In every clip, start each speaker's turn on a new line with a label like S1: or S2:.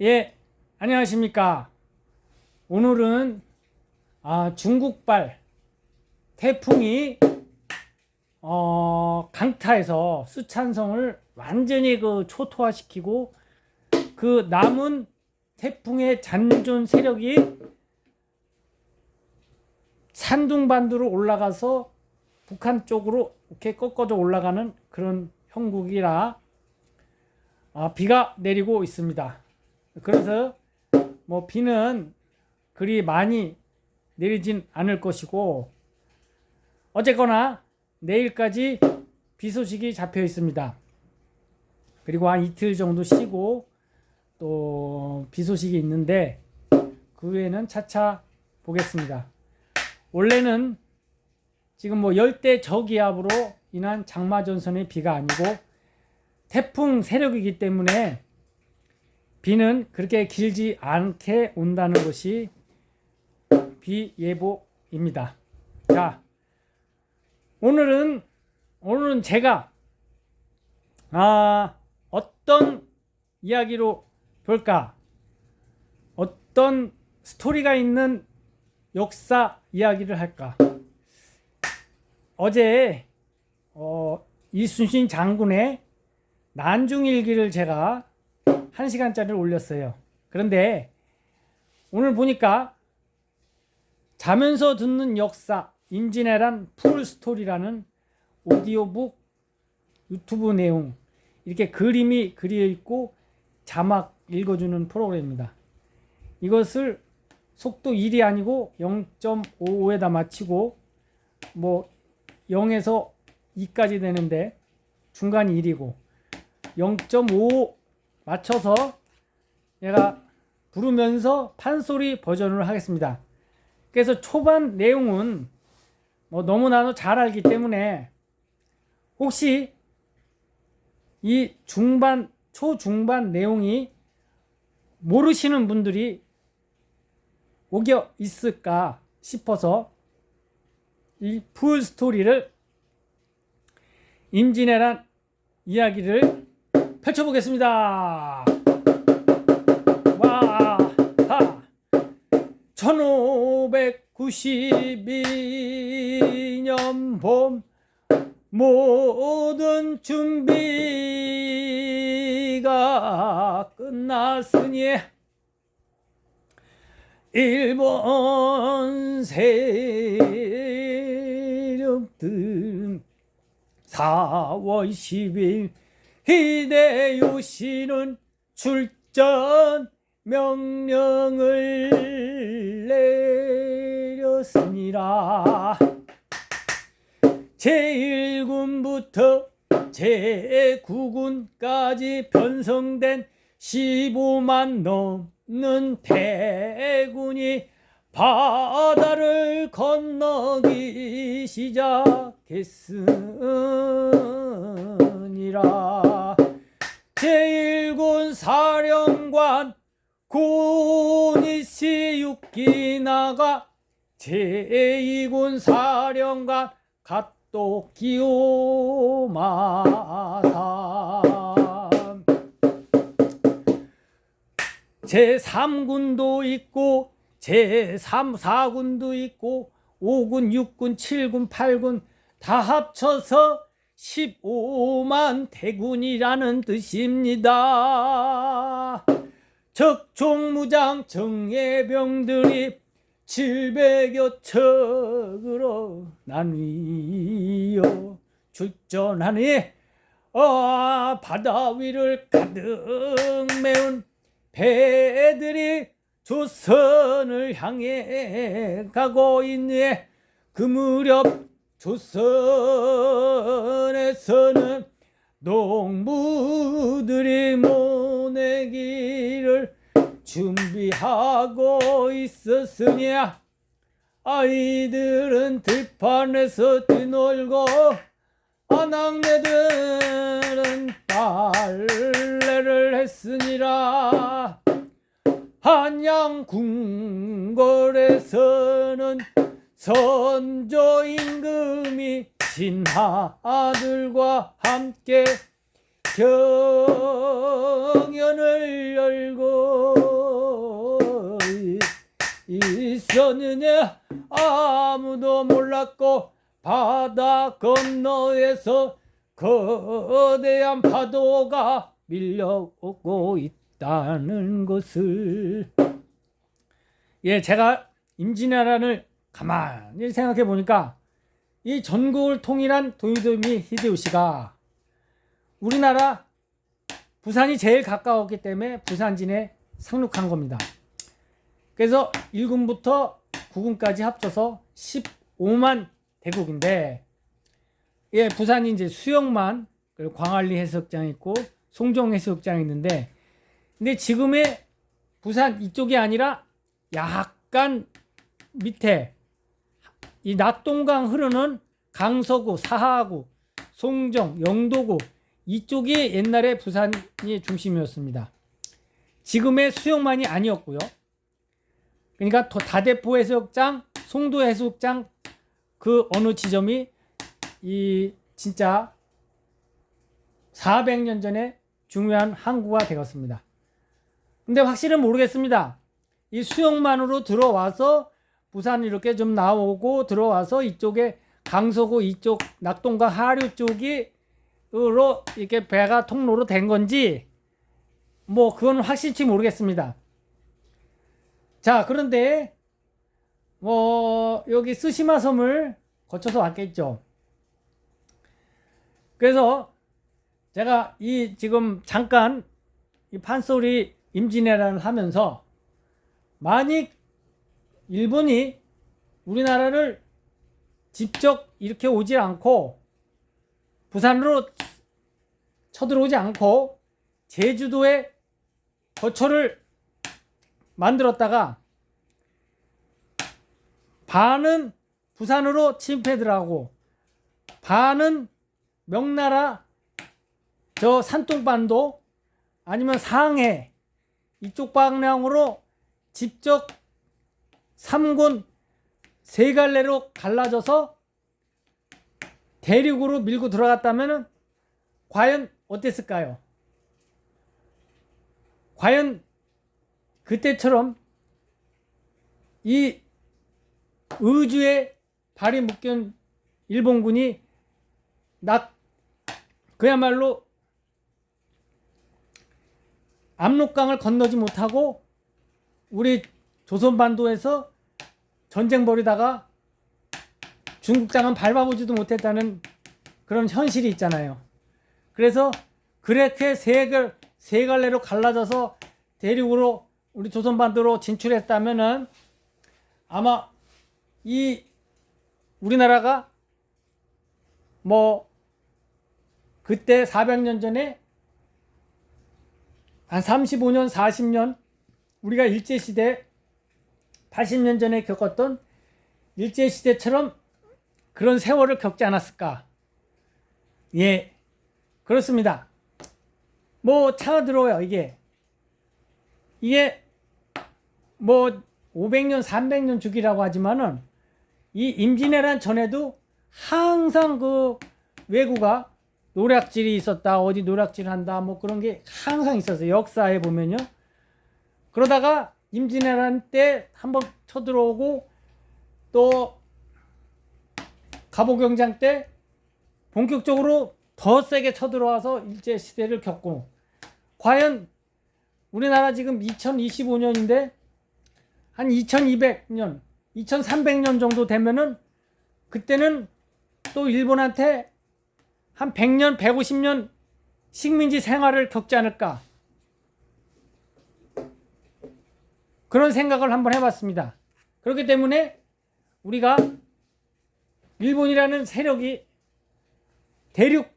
S1: 예, 안녕하십니까. 오늘은 중국발 태풍이 강타해서 쓰촨성을 완전히 초토화시키고 그 남은 태풍의 잔존 세력이 산둥반도로 올라가서 북한 쪽으로 이렇게 꺾어져 올라가는 그런 형국이라 비가 내리고 있습니다. 그래서 비는 그리 많이 내리진 않을 것이고, 어쨌거나 내일까지 비 소식이 잡혀 있습니다. 그리고 한 이틀 정도 쉬고 또 비 소식이 있는데 그 외에는 차차 보겠습니다. 원래는 지금 열대 저기압으로 인한 장마전선의 비가 아니고 태풍 세력이기 때문에 비는 그렇게 길지 않게 온다는 것이 비 예보입니다. 자, 오늘은 제가 어떤 이야기로 볼까? 어떤 스토리가 있는 역사 이야기를 할까? 어제 이순신 장군의 난중일기를 제가 1시간짜리를 올렸어요. 그런데 오늘 보니까 자면서 듣는 역사 임진왜란 풀스토리라는 오디오북 유튜브 내용, 이렇게 그림이 그려 있고 자막 읽어주는 프로그램입니다. 이것을 속도 1이 아니고 0.55에다 맞추고 0에서 2까지 되는데 중간이 1이고 0.5 맞춰서 내가 부르면서 판소리 버전으로 하겠습니다. 그래서 초반 내용은 너무나도 잘 알기 때문에 혹시 이 초중반 내용이 모르시는 분들이 오겨 있을까 싶어서 이 풀 스토리를 임진왜란 이야기를 펼쳐보겠습니다. 와, 1592년 봄 모든 준비가 끝났으니 일본 세력들은 4월 10일 히데요시는 출전 명령을 내렸으니라. 제1군부터 제9군까지 편성된 15만 넘는 대군이 바다를 건너기 시작했으니라. 제1군 사령관 고니시 유키나가 제2군 사령관 갓도 기요마사, 제3군도 있고 제3, 4군도 있고 5군, 6군, 7군, 8군 다 합쳐서 15만 대군이라는 뜻입니다. 적총무장 정예병들이 700여 척으로 나뉘어 출전하니 바다 위를 가득 메운 배들이 조선을 향해 가고 있네. 그 무렵 조선에서는 농부들이 모내기를 준비하고 있었으니 아이들은 들판에서 뛰놀고 아낙네들은 빨래를 했으니라. 한양 궁궐에서는 선조 임금이 신하들과 함께 경연을 열고 있었느냐 아무도 몰랐고 바다 건너에서 거대한 파도가 밀려오고 있다는 것을. 예, 제가 임진왜란을 가만히 생각해 보니까 이 전국을 통일한 도요토미 히데요시가 우리나라 부산이 제일 가까웠기 때문에 부산진에 상륙한 겁니다. 그래서 1군부터 9군까지 합쳐서 15만 대국인데, 예, 부산이 이제 수영만, 그리고 광안리 해수욕장 있고 송정 해수욕장 있는데, 근데 지금의 부산 이쪽이 아니라 약간 밑에 이 낙동강 흐르는 강서구, 사하구, 송정, 영도구 이쪽이 옛날에 부산의 중심이었습니다. 지금의 수영만이 아니었고요. 그러니까 다대포 해수욕장, 송도 해수욕장 그 어느 지점이 이 진짜 400년 전에 중요한 항구가 되었습니다. 근데 확실은 모르겠습니다. 이 수영만으로 들어와서 부산 이렇게 좀 나오고 들어와서 이쪽에 강서구 이쪽 낙동강 하류 쪽이로 이렇게 배가 통로로 된 건지 뭐 그건 확실치 모르겠습니다. 자, 그런데 뭐 여기 쓰시마 섬을 거쳐서 왔겠죠. 그래서 제가 이 지금 잠깐 이 판소리 임진왜란을 하면서 만약 일본이 우리나라를 직접 이렇게 오지 않고 부산으로 쳐들어오지 않고 제주도에 거처를 만들었다가 반은 부산으로 침입해 들어가고 반은 명나라 저 산둥반도 아니면 상해 이쪽 방향으로 직접 3군 3갈래로 갈라져서 대륙으로 밀고 들어갔다면 과연 어땠을까요? 과연 그때처럼 이 의주에 발이 묶인 일본군이 그야말로 압록강을 건너지 못하고 우리 조선반도에서 전쟁 벌이다가 중국 땅은 밟아보지도 못했다는 그런 현실이 있잖아요. 그래서 그렇게 세 갈래로 갈라져서 대륙으로 우리 조선반도로 진출했다면은 아마 이 우리나라가 뭐 그때 400년 전에 한 35년 40년 우리가 일제시대 80년 전에 겪었던 일제시대처럼 그런 세월을 겪지 않았을까. 예, 그렇습니다. 뭐 차가 들어와요. 이게 뭐 500년 300년 주기라고 하지만은 이 임진왜란 전에도 항상 그 왜구가 노략질이 있었다, 어디 노략질 한다, 뭐 그런 게 항상 있었어요. 역사에 보면요. 그러다가 임진왜란 때 한번 쳐들어오고 또 갑오경장 때 본격적으로 더 세게 쳐들어와서 일제시대를 겪고, 과연 우리나라 지금 2025년인데 한 2200년, 2300년 정도 되면은 그때는 또 일본한테 한 100년, 150년 식민지 생활을 겪지 않을까. 그런 생각을 한번 해봤습니다. 그렇기 때문에 우리가 일본이라는 세력이 대륙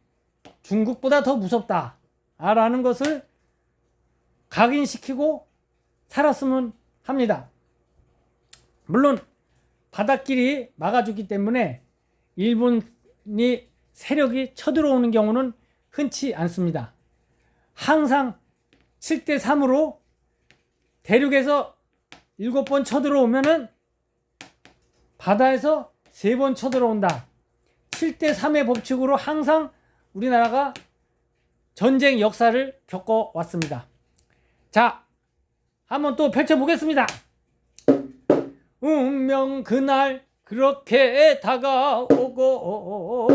S1: 중국보다 더 무섭다라는 것을 각인시키고 살았으면 합니다. 물론 바닷길이 막아주기 때문에 일본이 세력이 쳐들어오는 경우는 흔치 않습니다. 항상 7대3으로 대륙에서 7번 쳐들어오면은 바다에서 3번 쳐들어온다. 7대3의 법칙으로 항상 우리나라가 전쟁 역사를 겪어왔습니다. 자, 한번 또 펼쳐보겠습니다. 운명 그날 그렇게 다가오고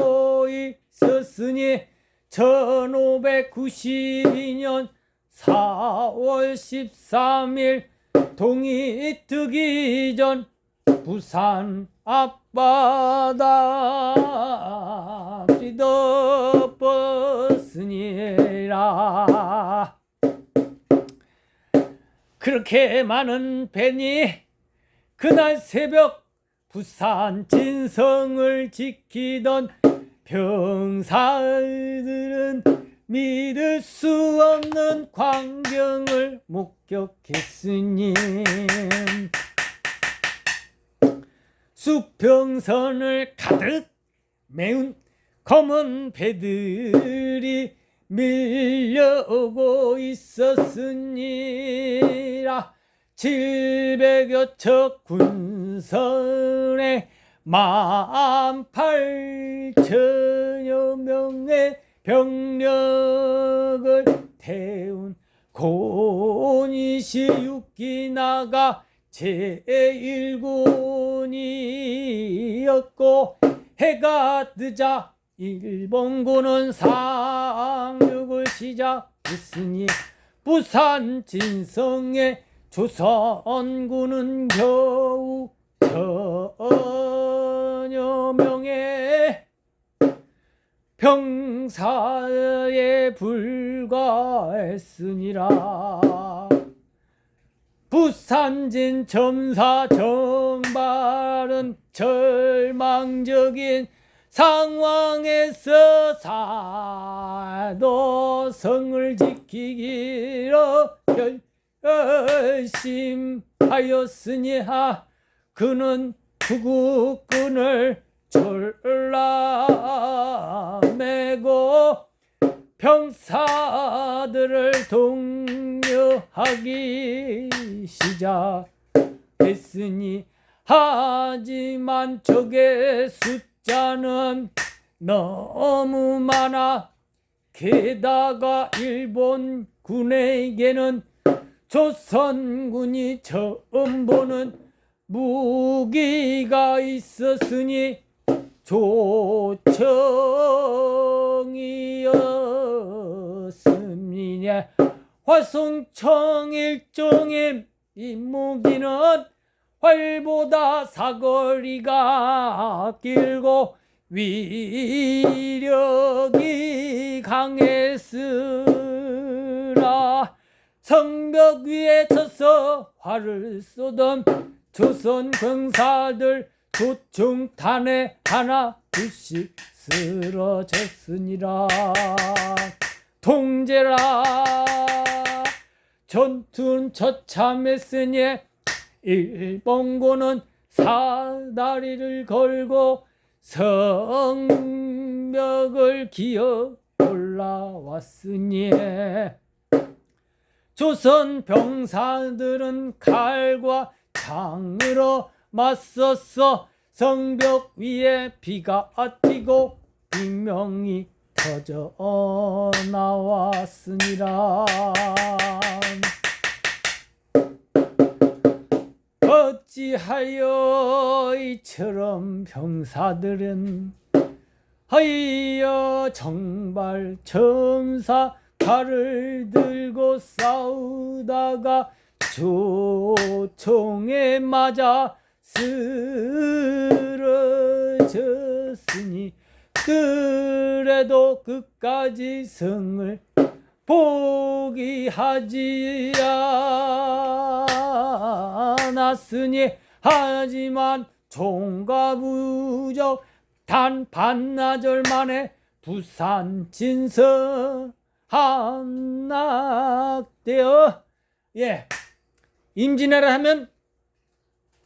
S1: 있었으니 1592년 4월 13일 동이 뜨기 전 부산 앞바다 뒤덮었으니라. 그렇게 많은 뱀이 그날 새벽 부산 진성을 지키던 병사들은 믿을 수 없는 광경을 목격했으니 수평선을 가득 메운 검은 배들이 밀려오고 있었으니라. 700여 척 군선에 18,000여 명의 병력을 태운 곤이시 6기나가 제1군이었고 해가 뜨자 일본군은 상륙을 시작했으니 부산 진성의 조선군은 겨우 1000여 명의 병사에 불과했으니라. 부산진 점사 정발은 절망적인 상황에서 사도성을 지키기로 결심하였으니 그는 투구꾼을 졸라매고 병사들을 독려하기 시작했으니 하지만 적의 숫자는 너무 많아 게다가 일본군에게는 조선군이 처음 보는 무기가 있었으니 조청이었으니 화송청 일종의 이 무기는 활보다 사거리가 길고 위력이 강했으라. 성벽 위에 서서 활을 쏘던 조선 병사들 조충탄에 하나 둘씩 쓰러졌으니라. 통제라. 전투는 처참했으니 일본군은 사다리를 걸고 성벽을 기어 올라왔으니 조선 병사들은 칼과 창으로 맞섰어 성벽 위에 피가 튀고 비명이 터져 나왔으니라. 어찌하여 이처럼 병사들은 하여 정말 점사 칼을 들고 싸우다가 조총에 맞아 쓰러졌으니 그래도 끝까지 성을 포기하지 않았으니 하지만 총과 부적 단 반나절 만에 부산 진성 함락되어 임진왜란 하면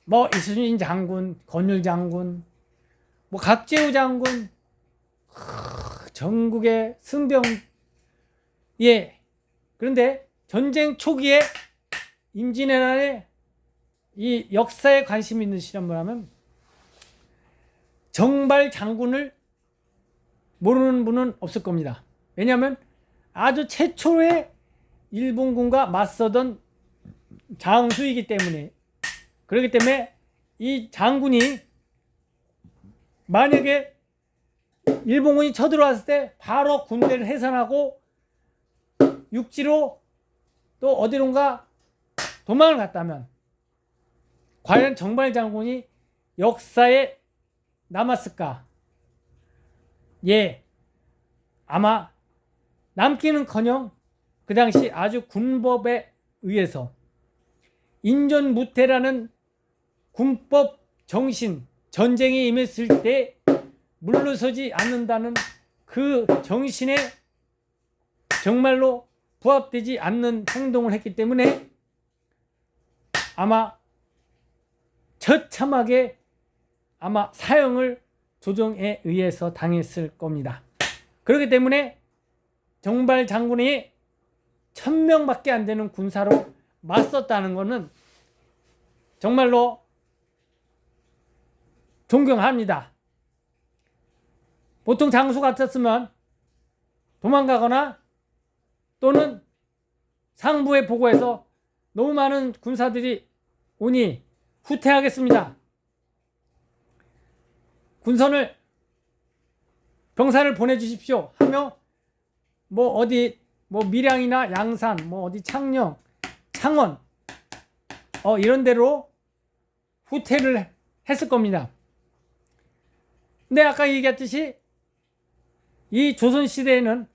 S1: 뭐 이순신 장군, 권율 장군, 뭐 각제우 장군, 전국의 승병. 그런데 전쟁 초기에 임진왜란에 이 역사에 관심 있는 분이라면 정발 장군을 모르는 분은 없을 겁니다. 왜냐하면 아주 최초의 일본군과 맞서던 장수이기 때문에. 그렇기 때문에 이 장군이 만약에 일본군이 쳐들어왔을 때 바로 군대를 해산하고 육지로 또 어디론가 도망을 갔다면 과연 정발 장군이 역사에 남았을까? 예, 아마 남기는커녕 그 당시 아주 군법에 의해서 인전무태라는 군법 정신, 전쟁에 임했을 때 물러서지 않는다는 그 정신에 정말로 부합되지 않는 행동을 했기 때문에 아마 처참하게 아마 사형을 조정에 의해서 당했을 겁니다. 그렇기 때문에 정발 장군이 1000명밖에 안 되는 군사로 맞섰다는 것은 정말로 존경합니다. 보통 장수 같았으면 도망가거나 또는 상부에 보고해서 너무 많은 군사들이 오니 후퇴하겠습니다. 군선을 병사를 보내주십시오 하며 뭐 어디 뭐 밀양이나 양산 뭐 어디 창녕 창원 이런 데로 후퇴를 했을 겁니다. 근데 아까 얘기했듯이 이 조선시대에는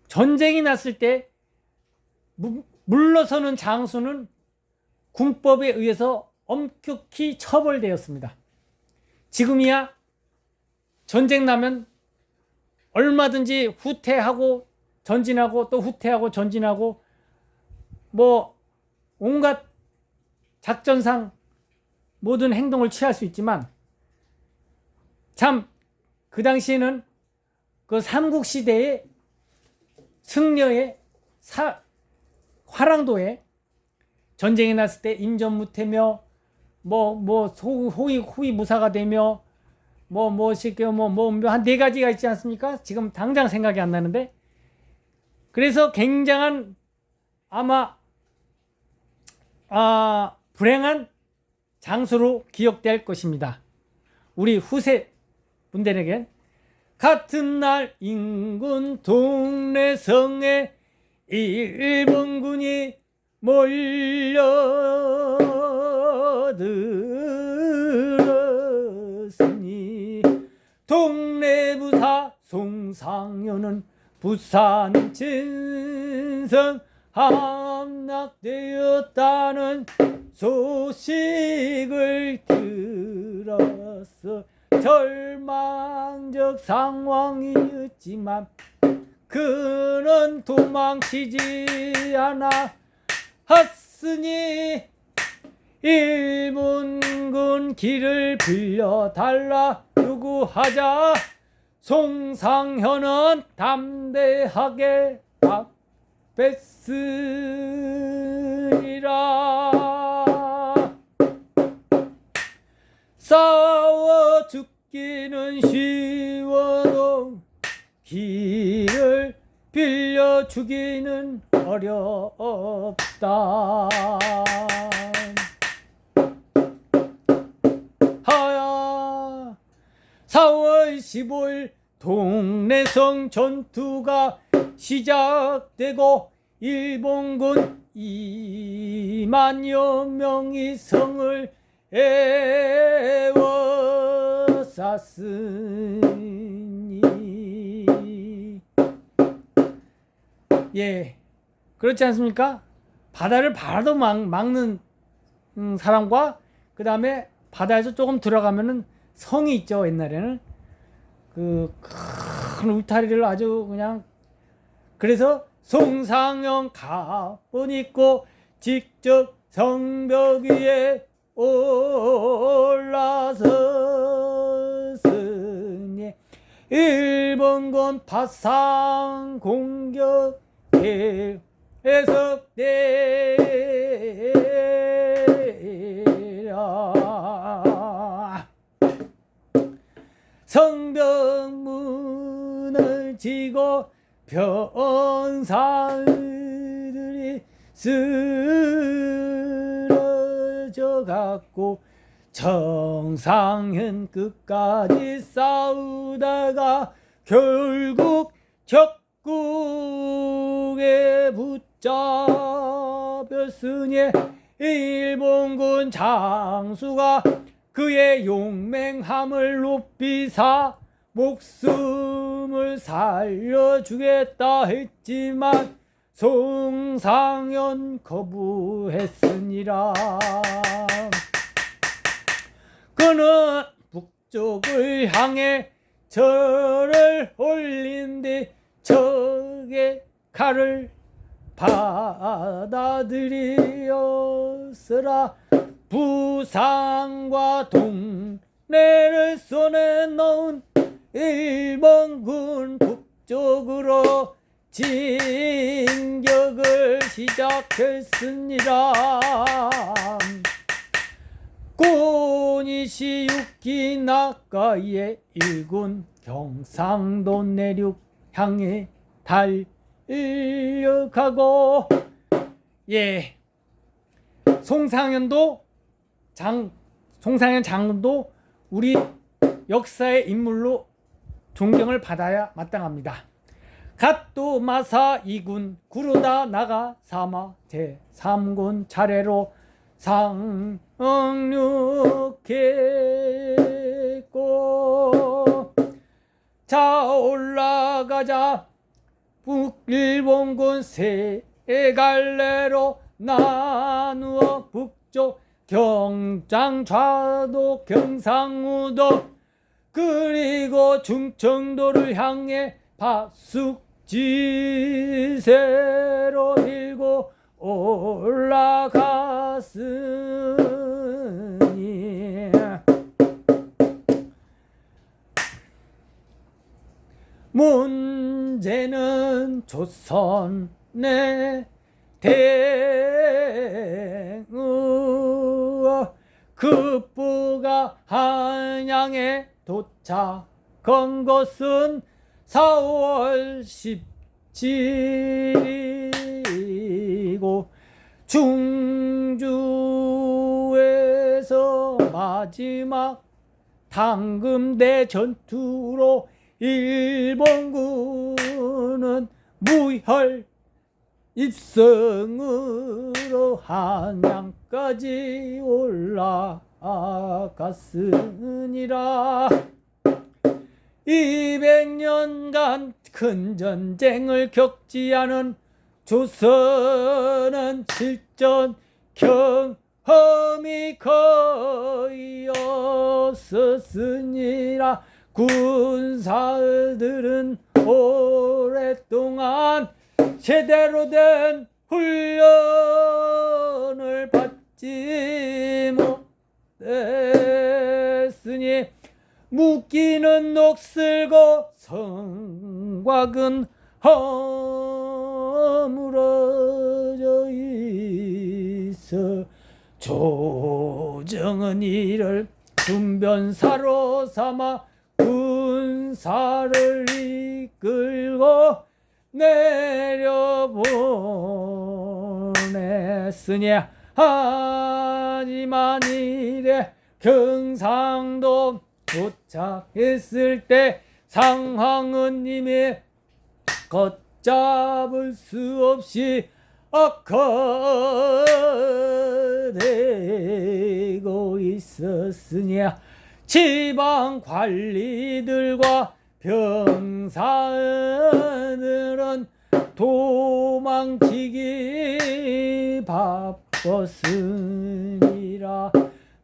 S1: 전쟁이 났을 때 물러서는 장수는 군법에 의해서 엄격히 처벌되었습니다. 지금이야 전쟁 나면 얼마든지 후퇴하고 전진하고 또 후퇴하고 전진하고 뭐 온갖 작전상 모든 행동을 취할 수 있지만 참 그 당시에는 그 삼국시대의 승려의 화랑도에 전쟁이 났을 때 임전무태며 호위 무사가 되며 한 4가지가 있지 않습니까? 지금 당장 생각이 안 나는데 그래서 굉장한 아마 불행한 장수로 기억될 것입니다. 우리 후세 분들에겐 같은 날 인근 동네 성에 일본군이 몰려들었으니 동네 부사 송상효는 부산 진성 함락되었다는 소식을 들었어. 절망적 상황이었지만 그는 도망치지 않아 했으니 일본군 길을 빌려달라 요구하자 송상현은 담대하게 답했으리라. 싸워 죽기는 쉬워도 길을 빌려 주기는 어렵다. 하야 4월 15일 동래성 전투가 시작되고 일본군 2만여 명이 성을 에워쌌으니 예 그렇지 않습니까? 바다를 바로 막는 사람과 그 다음에 바다에서 조금 들어가면은 성이 있죠. 옛날에는 그 큰 울타리를 아주 그냥 그래서 송상영 갑옷 입고 직접 성벽 위에 올라섰으니 일본군 파상 공격에 해석되라. 성벽 문을 지고 병사들이 쓰러져 갖고 정상현 끝까지 싸우다가 결국 적국에 붙잡혔으니 일본군 장수가 그의 용맹함을 높이사 목숨을 살려주겠다 했지만 송상현 거부했으니라. 그는 북쪽을 향해 절을 올린 뒤 적의 칼을 받아들이었으라. 부상과 동네를 손에 넣은 일본군 북쪽으로 진격을 시작했습니다. 고니시 유키나가의 일군 경상도 내륙 향해 달려가고, 송상현 장군도 우리 역사의 인물로 존경을 받아야 마땅합니다. 갓도 마사 2군 구르다 나가 사마 제3군 차례로 상륙했고, 자 올라가자 북일본군 세 갈래로 나누어 북쪽 경장 좌도 경상우도 그리고 중청도를 향해 파숙지세로 밀고 올라갔으니 문제는 조선의 대응 급부가 한양에 도착한 것은 4월 17일이고 중주에서 마지막 당금대 전투로 일본군은 무혈 입성으로 한양까지 올라갔으니라. 200년간 큰 전쟁을 겪지 않은 조선은 실전 경험이 거의 없었으니라. 군사들은 오랫동안 제대로 된 훈련을 받지 못했으니 무기는 녹슬고 성곽은 허물어져 있어 조정은 이를 분변사로 삼아 군사를 이끌고 내려보냈으니 하지만 이래 경상도 도착했을 때 상황은 이미 걷잡을 수 없이 악화되고 있었으니 지방 관리들과 병사들은 도망치기 바빴으니라.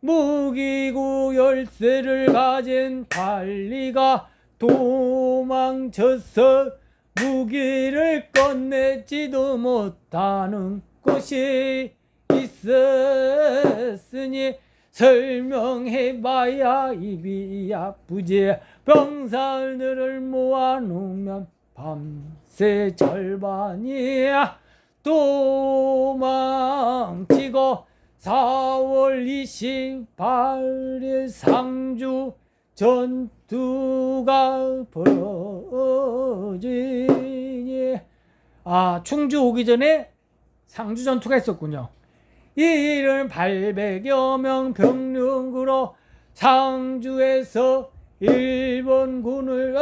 S1: 무기고 열쇠를 가진 관리가 도망쳐서 무기를 꺼내지도 못하는 곳이 있었으니 설명해봐야 입이 아프지. 병사들을 모아놓으면 밤새 절반이야 도망치고 4월 28일 상주 전투가 벌어지니 충주 오기 전에 상주 전투가 있었군요. 이른 800여 명 병력으로 상주에서 일본군을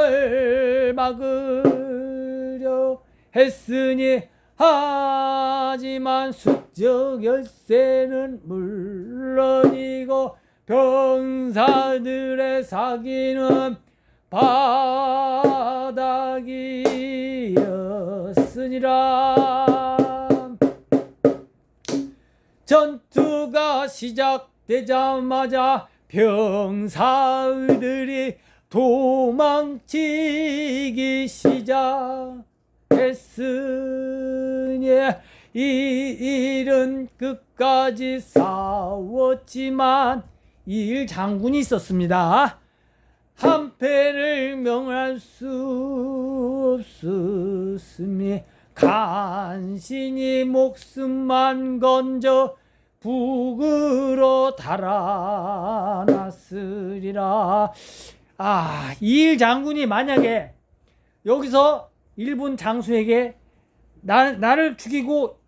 S1: 막으려 했으니 하지만 수적 열세는 물론이고 병사들의 사기는 바닥이었으니라. 전투가 시작되자마자 병사들이 도망치기 시작했으니 이 일은 끝까지 싸웠지만 이일 장군이 있었습니다. 한패를 명할 수 없었으니 간신히 목숨만 건져 북으로 달아났으리라. 이일 장군이 만약에 여기서 일본 장수에게 나를 죽이고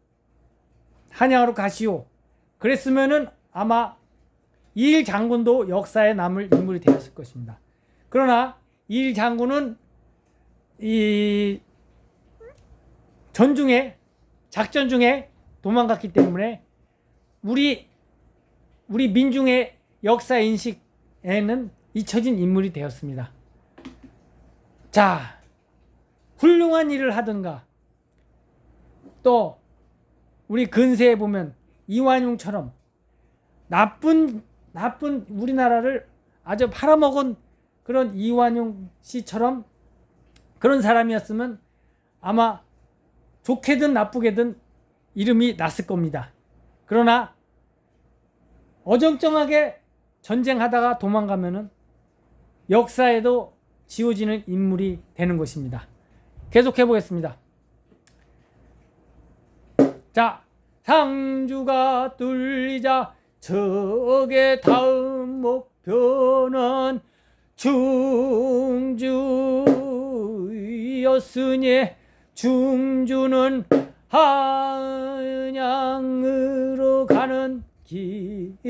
S1: 한양으로 가시오 그랬으면은 아마 이일 장군도 역사에 남을 인물이 되었을 것입니다. 그러나 이일 장군은 이 전중에 작전 중에 도망갔기 때문에 우리 민중의 역사 인식에는 잊혀진 인물이 되었습니다. 자, 훌륭한 일을 하든가 또 우리 근세에 보면 이완용처럼 나쁜 우리나라를 아주 팔아먹은 그런 이완용 씨처럼 그런 사람이었으면 아마 좋게든 나쁘게든 이름이 났을 겁니다. 그러나 어정쩡하게 전쟁하다가 도망가면은 역사에도 지워지는 인물이 되는 것입니다. 계속해 보겠습니다. 자, 상주가 뚫리자 적의 다음 목표는 중주였으니 중주는 한양으로 가는 길목에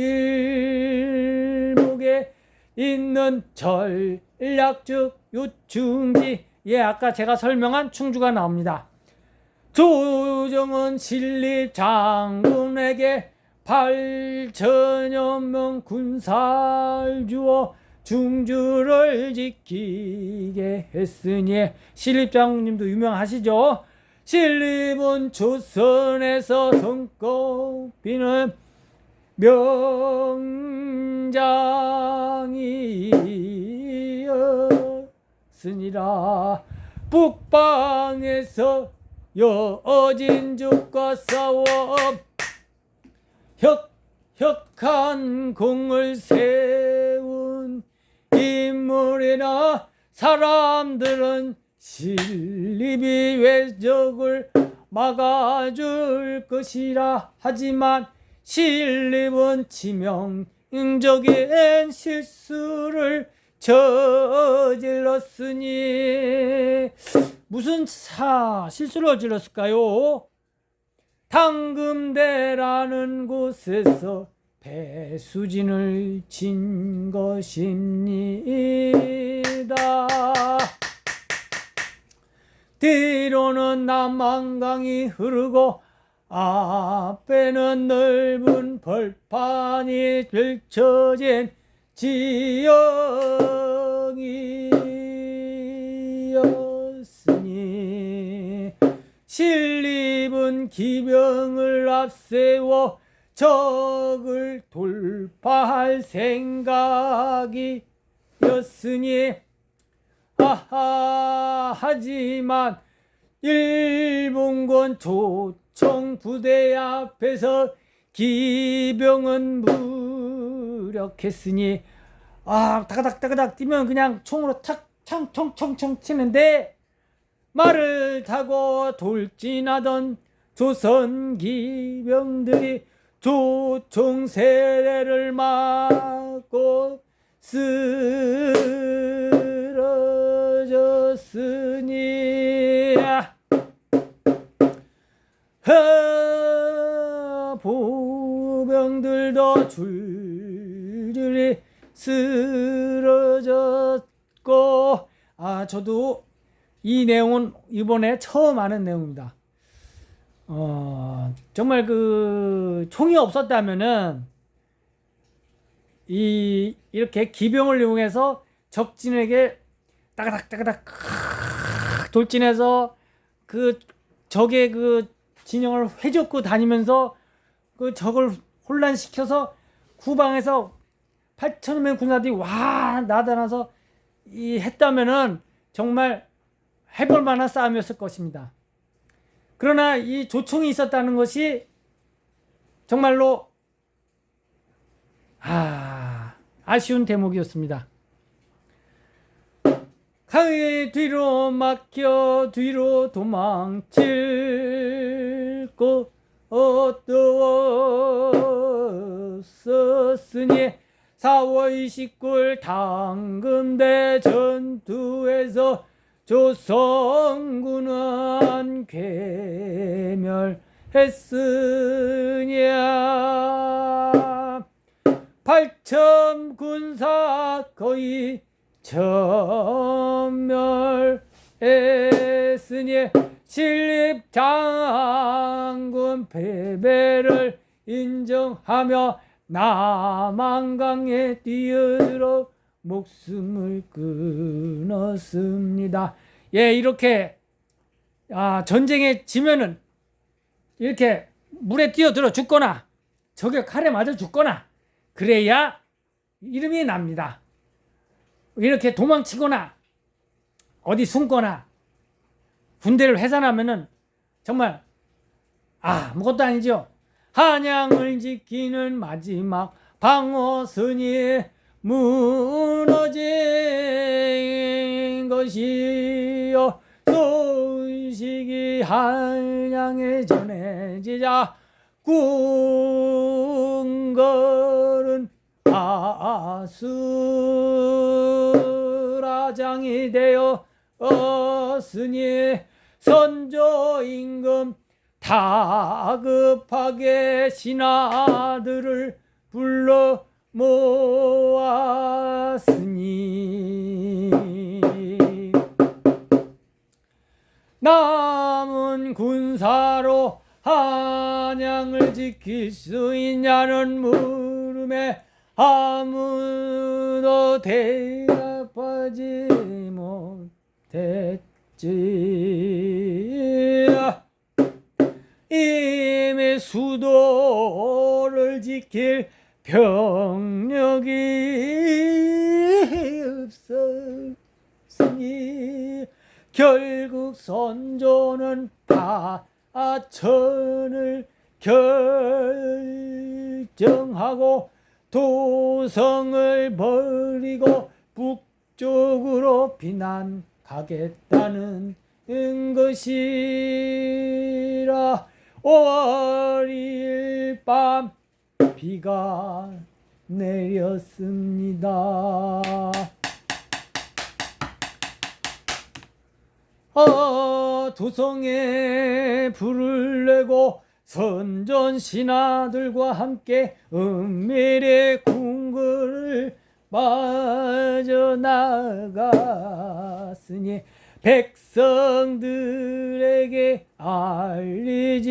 S1: 있는 전략적 요충지, 아까 제가 설명한 충주가 나옵니다. 조정은 신립 장군에게 8천여 명 군사를 주어 중주를 지키게 했으니, 신립 장군님도 유명하시죠? 신립은 조선에서 손꼽히는 명장이었으니라. 북방에서 여진족과 싸워 혁한 공을 세운 인물이나 사람들은 신립이 왜적을 막아줄 것이라 하지만 신립은 치명적인 실수를 저질렀으니, 무슨 실수를 저질렀을까요? 당금대라는 곳에서 배수진을 친 것입니다. 뒤로는 남한강이 흐르고 앞에는 넓은 벌판이 펼쳐진 지역이었으니, 신립은 기병을 앞세워 적을 돌파할 생각이었으니, 하지만 일본군 조총부대 앞에서 기병은 무력했으니, 따그닥 뛰면 그냥 총으로 총총 치는데, 말을 타고 돌진하던 조선 기병들이 조총 세례를 맞고 쓰러졌으니, 병들도 줄줄이 쓰러졌고, 저도 이 내용은 이번에 처음 아는 내용입니다. 정말 그 총이 없었다면은 이렇게 기병을 이용해서 적진에게 따가닥 돌진해서 그 적의 그 진영을 회젓고 다니면서 그 적을 혼란시켜서 후방에서 8,000명 군사들이 와 나타나서 했다면은 정말 해볼 만한 싸움이었을 것입니다. 그러나 이 조총이 있었다는 것이 정말로 아쉬운 대목이었습니다. 강의 뒤로 막혀 뒤로 도망칠 곳 어떠웠으니 4월 29일 당금대 전투에서 조선군은 괴멸했으냐. 8천 군사 거의 전멸했으니 신립장군 패배를 인정하며 남한강에 뛰어들어 목숨을 끊었습니다. 예, 이렇게 전쟁에 지면은 이렇게 물에 뛰어들어 죽거나 적의 칼에 맞아 죽거나 그래야 이름이 납니다. 이렇게 도망치거나 어디 숨거나 군대를 해산하면은 정말 아무것도 아니죠. 한양을 지키는 마지막 방어선이 무너진 것이요 소식이 한양에 전해지자 궁궐은 아수라장이 되었으니 선조 임금 다급하게 신하들을 불러 모았으니 남은 군사로 한양을 지킬 수 있냐는 물음에 아무도 대답하지 못했지. 이미 수도를 지킬 병력이 없었으니 결국 선조는 파천을 결정하고 도성을 버리고 북쪽으로 피난 가겠다는 것이라. 5월 2일 밤 비가 내렸습니다. 도성에 불을 내고 선전 신하들과 함께 은밀히 궁궐을 빠져나갔으니 백성들에게 알리지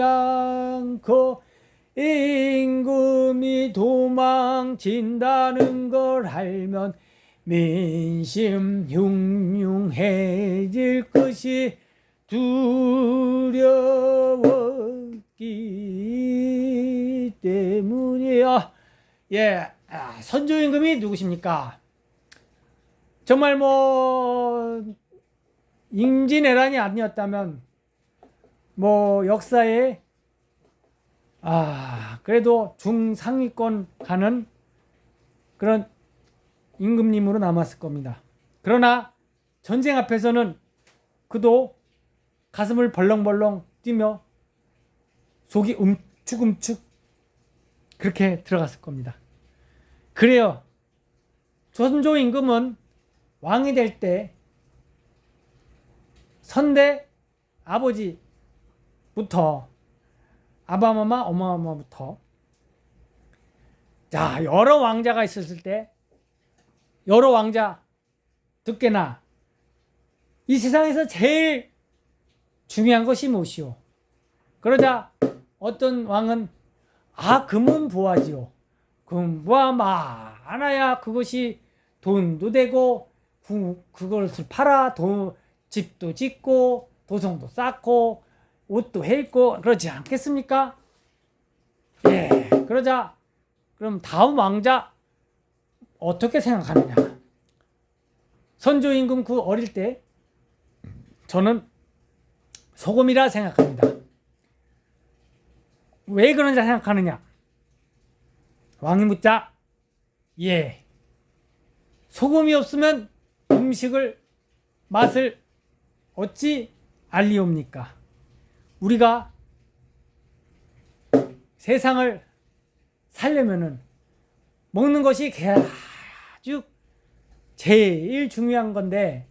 S1: 않고 임금이 도망친다는 걸 알면 민심 흉흉해질 것이 두려웠기 때문이야. 예, 선조 임금이 누구십니까? 정말 임진왜란이 아니었다면 역사에 그래도 중상위권 가는 그런 임금님으로 남았을 겁니다. 그러나 전쟁 앞에서는 그도 가슴을 벌렁벌렁 뛰며 속이 움축움축 그렇게 들어갔을 겁니다. 그래요. 선조 임금은 왕이 될 때 선대 아버지부터 아바마마 어마마부터 자 여러 왕자가 있었을 때 여러 왕자 듣게나 이 세상에서 제일 중요한 것이 무엇이오? 그러자 어떤 왕은 금은부화지요. 금부화 많아야 그것이 돈도 되고 그것을 팔아 집도 짓고 도성도 쌓고 옷도 해입고 그러지 않겠습니까? 예. 그러자 그럼 다음 왕자 어떻게 생각하느냐? 선조 임금 그 어릴 때 저는 소금이라 생각합니다. 왜 그런지 생각하느냐? 왕이 묻자 예. 소금이 없으면 음식을 맛을 어찌 알리옵니까? 우리가 세상을 살려면은 먹는 것이 아주 제일 중요한 건데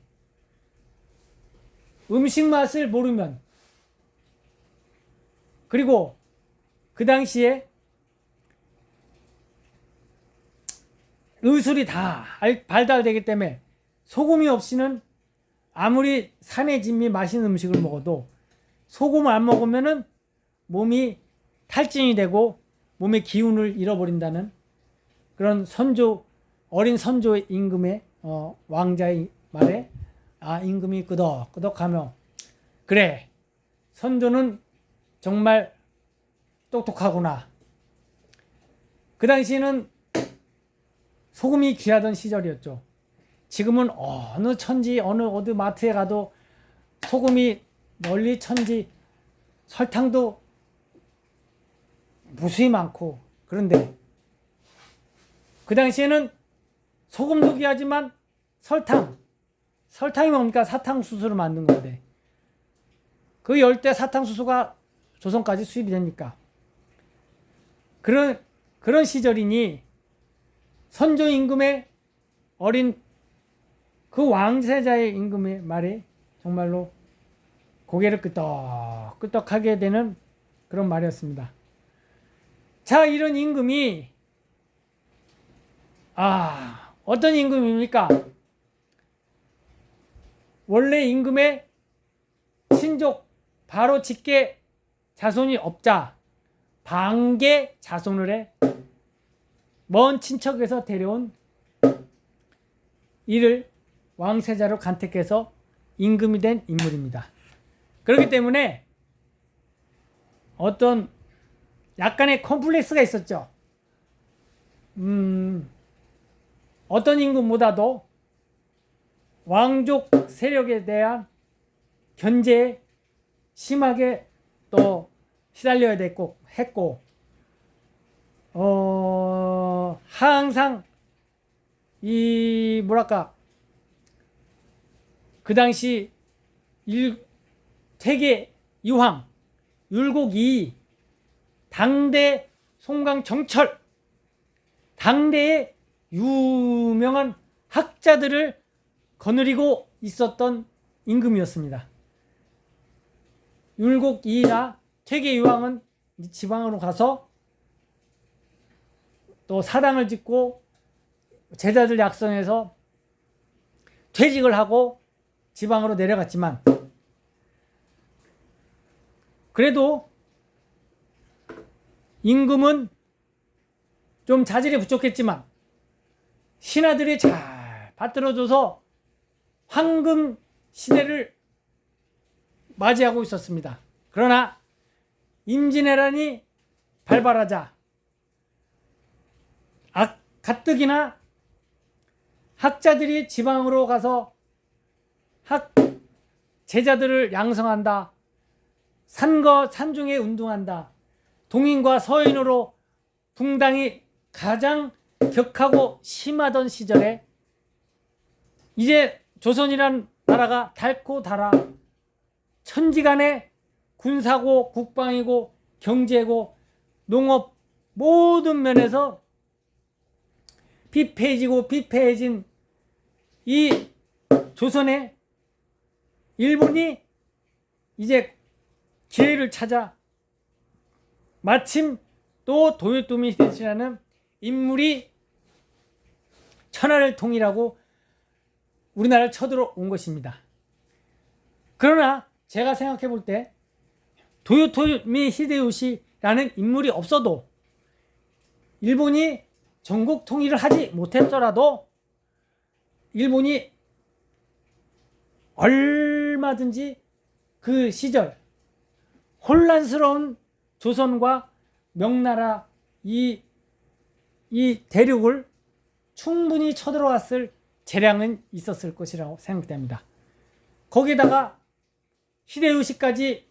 S1: 음식 맛을 모르면 그리고 그 당시에 의술이 다 발달되기 때문에 소금이 없이는 아무리 산의 진미 맛있는 음식을 먹어도 소금을 안 먹으면은 몸이 탈진이 되고 몸의 기운을 잃어버린다는 그런 어린 선조 임금의 왕자의 말에 임금이 끄덕끄덕하며 그래 선조는 정말 똑똑하구나. 그 당시에는 소금이 귀하던 시절이었죠. 지금은 어느 천지 어디 마트에 가도 소금이 널리 천지 설탕도 무수히 많고 그런데 그 당시에는 소금도 귀하지만 설탕이 뭡니까? 사탕수수를 만든 건데 그 열대 사탕수수가 조선까지 수입이 됩니까? 그런 시절이니 선조 임금의 어린 그 왕세자의 임금의 말에 정말로 고개를 끄덕끄덕하게 되는 그런 말이었습니다. 자, 이런 임금이 어떤 임금입니까? 원래 임금의 친족 바로 직계 자손이 없자 반계 자손을 해 먼 친척에서 데려온 이를 왕세자로 간택해서 임금이 된 인물입니다. 그렇기 때문에 어떤 약간의 컴플렉스가 있었죠. 어떤 임금보다도 왕족 세력에 대한 견제에 심하게 또 시달려야 했고 항상 그 당시 태계 이황 율곡 이 당대 송강정철 당대의 유명한 학자들을 거느리고 있었던 임금이었습니다. 율곡 이나 퇴계 이황은 지방으로 가서 또 사당을 짓고 제자들 약성해서 퇴직을 하고 지방으로 내려갔지만 그래도 임금은 좀 자질이 부족했지만 신하들이 잘 받들어줘서 황금 시대를 맞이하고 있었습니다. 그러나 임진왜란이 발발하자 가뜩이나 학자들이 지방으로 가서 제자들을 양성한다. 산중에 운동한다. 동인과 서인으로 붕당이 가장 격하고 심하던 시절에 이제 조선이란 나라가 닳고 닳아 천지간에 군사고 국방이고 경제고 농업 모든 면에서 비패해진 이 조선에 일본이 이제 기회를 찾아 마침 또 도요토미 히데요시라는 인물이 천하를 통일하고 우리나라를 쳐들어온 것입니다. 그러나 제가 생각해 볼 때 도요토미 히데요시라는 인물이 없어도 일본이 전국 통일을 하지 못했더라도 일본이 얼마든지 그 시절 혼란스러운 조선과 명나라 이 대륙을 충분히 쳐들어왔을 재량은 있었을 것이라고 생각됩니다. 거기다가 히데요시까지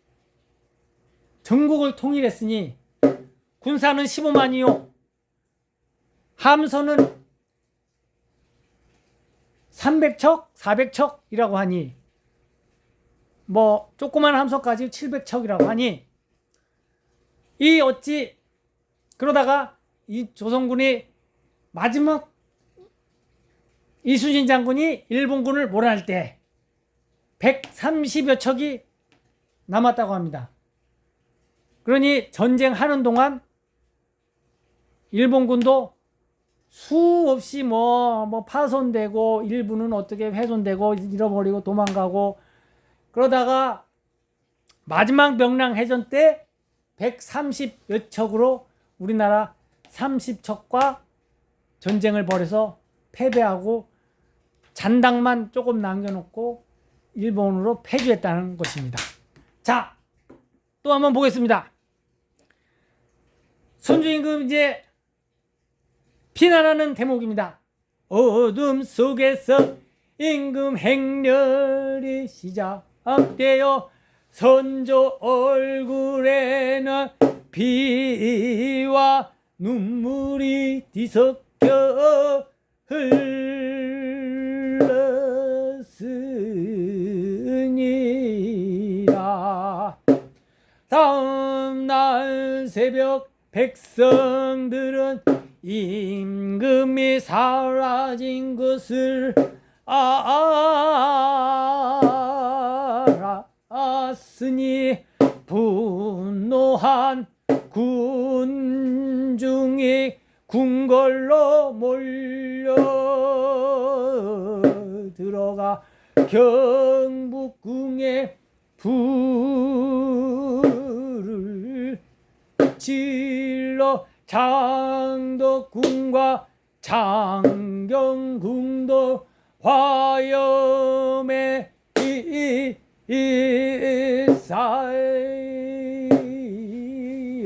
S1: 전국을 통일했으니 군사는 15만이요 함선은 300척, 400척이라고 하니 뭐 조그만 함선까지 700척이라고 하니 이 어찌 그러다가 이 조선군이 마지막 이순신 장군이 일본군을 몰아낼 때 130여 척이 남았다고 합니다. 그러니 전쟁하는 동안 일본군도 수없이 뭐 파손되고 일부는 어떻게 훼손되고 잃어버리고 도망가고 그러다가 마지막 명랑해전 때 130여 척으로 우리나라 30척과 전쟁을 벌여서 패배하고 잔당만 조금 남겨놓고 일본으로 패주했다는 것입니다. 자, 또 한번 보겠습니다. 손주임금 이제 피난하는 대목입니다. 어둠 속에서 임금 행렬이 시작되어 선조 얼굴에는 피와 눈물이 뒤섞여 흘렀으니라. 다음날 새벽 백성들은 임금이 사라진 것을 알았으니 분노한 군중이 궁궐로 몰려 들어가 경복궁에 불을 질러 장덕궁과 장경궁도 화염에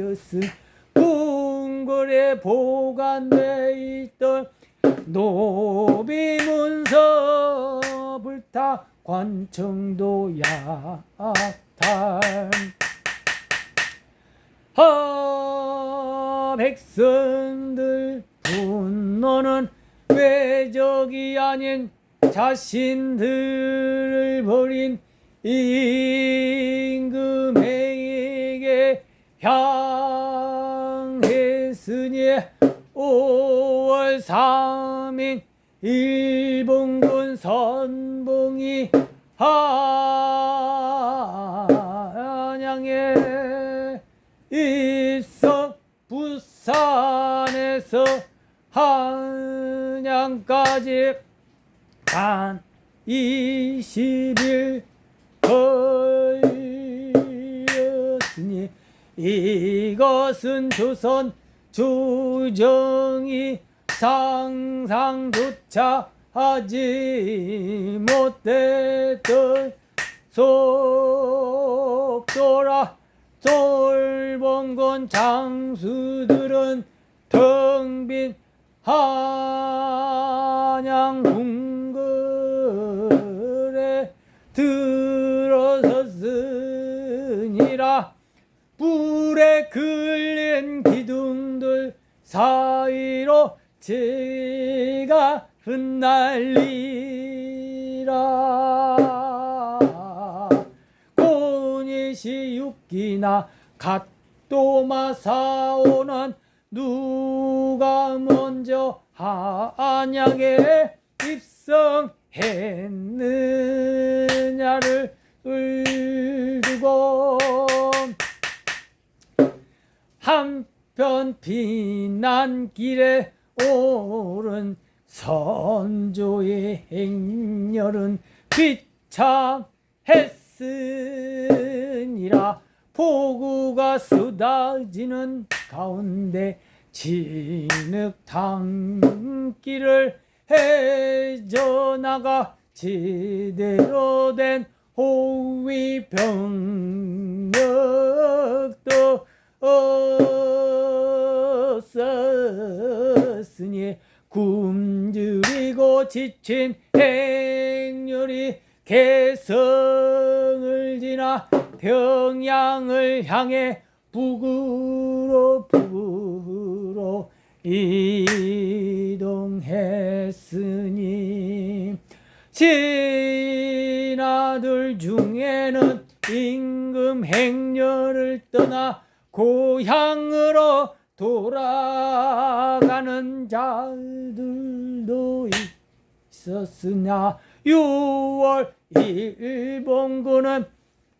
S1: 쌓였음. 궁궐에 보관돼 있던 노비문서 불타 관청도 약탈. 백성들 분노는 외적이 아닌 자신들을 버린 임금에게 향했으니 5월 3일 일본군 선봉이 한양에 입성, 부산에서 한양까지 단 20일 걸렸으니 이것은 조선 조정이 상상조차 하지 못했던 속도라. 돌본건 장수들은 텅 빈 한양 궁궐에 들어섰으니라. 불에 끌린 기둥들 사이로 제가 흩날리라. 고니시 육기나 갓도마 사오는 누가 먼저 한양에 입성했느냐를 두고 한 편피난 길에 오른 선조의 행렬은 비참했으니라. 폭우가 쏟아지는 가운데 진흙탕길을 헤쳐나가 제대로 된 호위병력도 없었으니 굶주리고 지친 행렬이 개성을 지나 평양을 향해 북으로 이동했으니 신하들 중에는 임금 행렬을 떠나 고향으로 돌아가는 자들도 있었으나 6월 일본군은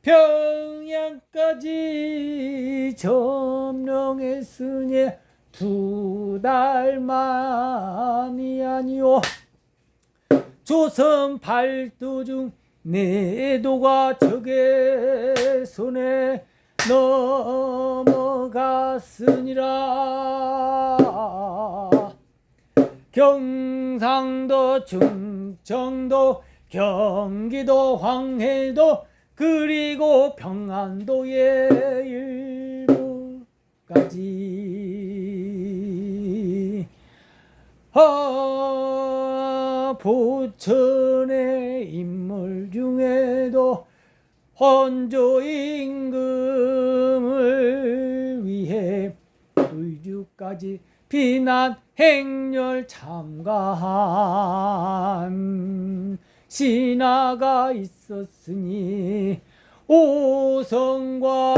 S1: 평양까지 점령했으니 2달 만이 아니오. 조선 발도 중 내도가 적의 손에 넘어갔으니라. 경상도, 충청도, 경기도, 황해도, 그리고 평안도의 일부까지 보천의 인물 중에도 헌조 임금을 위해 의주까지 비난 행렬 참가한 신하가 있었으니 오성과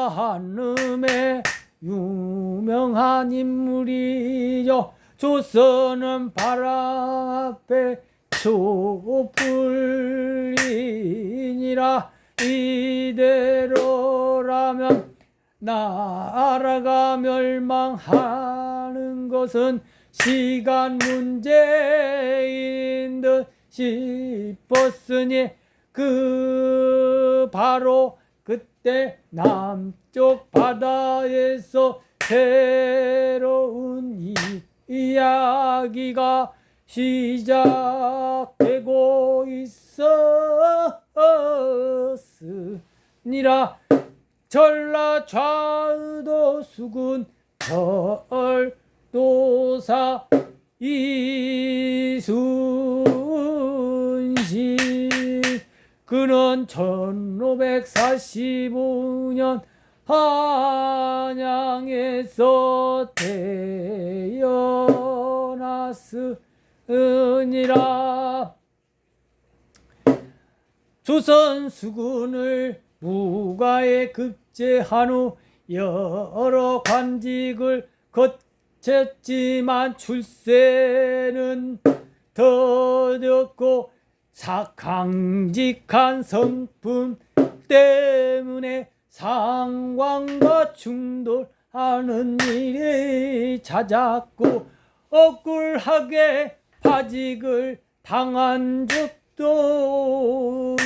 S1: 한음의 유명한 인물이죠. 조선은 바람 앞에 촛불이니라. 이대로라면 나라가 멸망하는 것은 시간 문제인 듯 싶었으니 바로 그때 남쪽 바다에서 새로운 이야기가 시작되고 있었으니라. 전라좌도 수군 절도사 이순신, 그는 1545년 한양에서 태어났으니라. 조선 수군을 무가에 급제한 후 여러 관직을 거쳤지만 출세는 더뎠고 강직한 성품 때문에 상관과 충돌하는 일이 잦았고 억울하게 파직을 당한 적도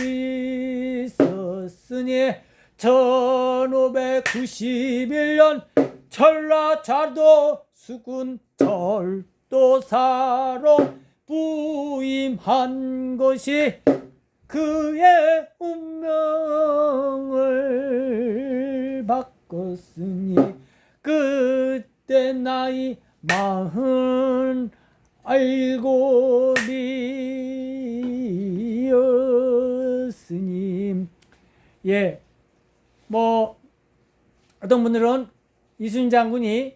S1: 있었으니 1591년 전라좌도 수군 절도사로 부임한 것이 그의 운명을 바꿨으니 그때 나이 47이었으니 어떤 분들은 이순신 장군이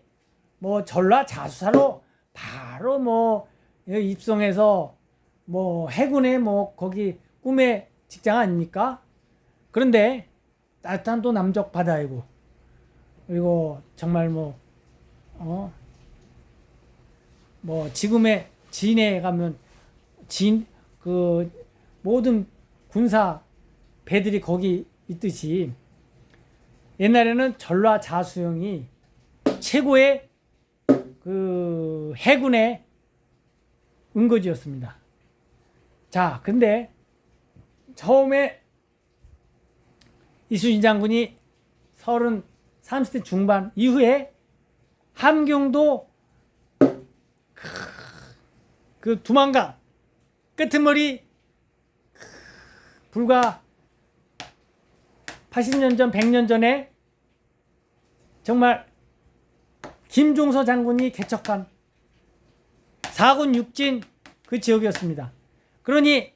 S1: 전라 자수사로 바로 입성해서 해군에 거기 꿈의 직장 아닙니까? 그런데 따뜻한 또 남쪽 바다이고, 그리고 정말 지금의 진해에 가면 모든 군사 배들이 거기 있듯이 옛날에는 전라 자수형이 최고의 그 해군의 은거지였습니다. 자, 근데 처음에 이순신 장군이 30대 중반 이후에 함경도 그 두만강 끄트머리 불과 80년 전 100년 전에 정말 김종서 장군이 개척한 4군 6진 그 지역이었습니다. 그러니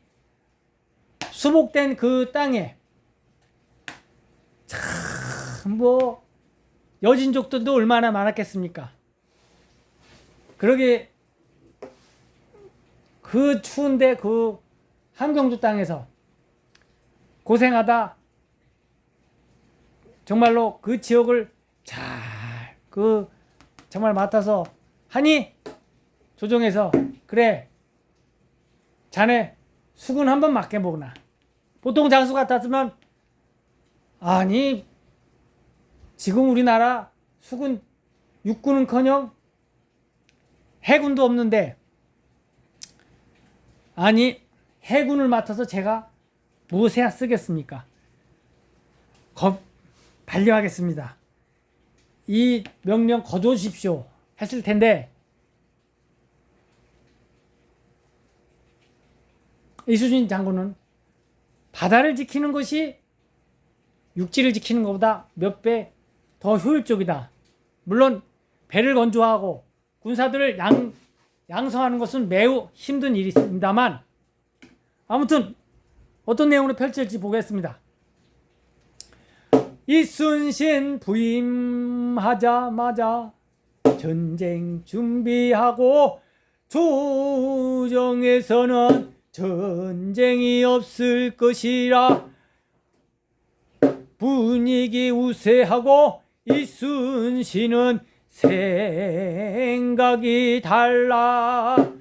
S1: 수복된 그 땅에 참 뭐 여진족들도 얼마나 많았겠습니까? 그러게 그 추운데 그 함경도 땅에서 고생하다 정말로 그 지역을 잘 정말 맡아서 하니 조정에서 그래 자네 수군 한번 맡겨보거나. 보통 장수 같았으면 아니 지금 우리나라 수군 육군은커녕 해군도 없는데 아니 해군을 맡아서 제가 무엇에 쓰겠습니까? 반려하겠습니다. 이 명령 거두십시오 했을 텐데 이순신 장군은 바다를 지키는 것이 육지를 지키는 것보다 몇 배 더 효율적이다. 물론 배를 건조하고 군사들을 양성하는 것은 매우 힘든 일입니다만 아무튼 어떤 내용으로 펼쳐질지 보겠습니다. 이순신 부임하자마자 전쟁 준비하고 조정에서는 전쟁이 없을 것이라 분위기 우세하고 이순신은 생각이 달랐으니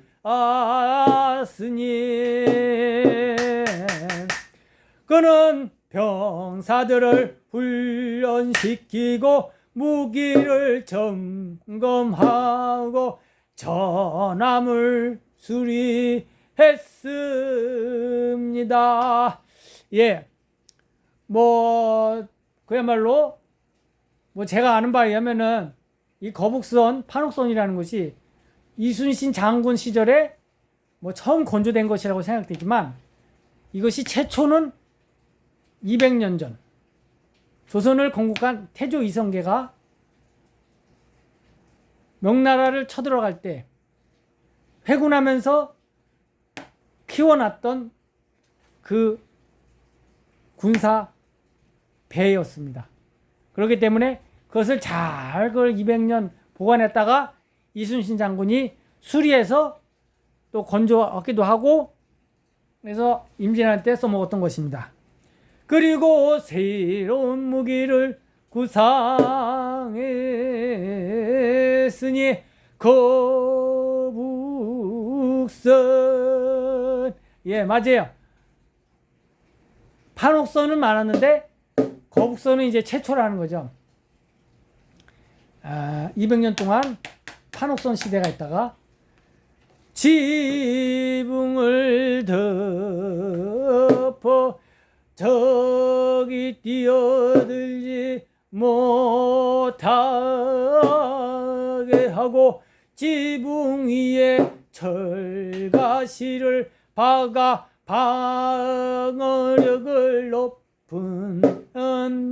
S1: 그는 병사들을 훈련시키고 무기를 점검하고 전함을 수리했습니다. 예, 그야말로 제가 아는 바에 의하면은 이 거북선, 판옥선이라는 것이 이순신 장군 시절에 처음 건조된 것이라고 생각되지만 이것이 최초는 200년 전 조선을 건국한 태조 이성계가 명나라를 쳐들어갈 때 회군하면서 키워놨던 그 군사 배였습니다. 그렇기 때문에 그것을 잘 200년 보관했다가 이순신 장군이 수리해서 또 건조하기도 하고 그래서 임진할 때 써먹었던 것입니다. 그리고 새로운 무기를 구상했으니 거북선. 예, 맞아요. 판옥선은 많았는데 거북선은 이제 최초라는 거죠. 200년 동안 판옥선 시대가 있다가 지붕을 덮어 적이 뛰어들지 못하게 하고 지붕 위에 철가시를 박아 방어력을 높은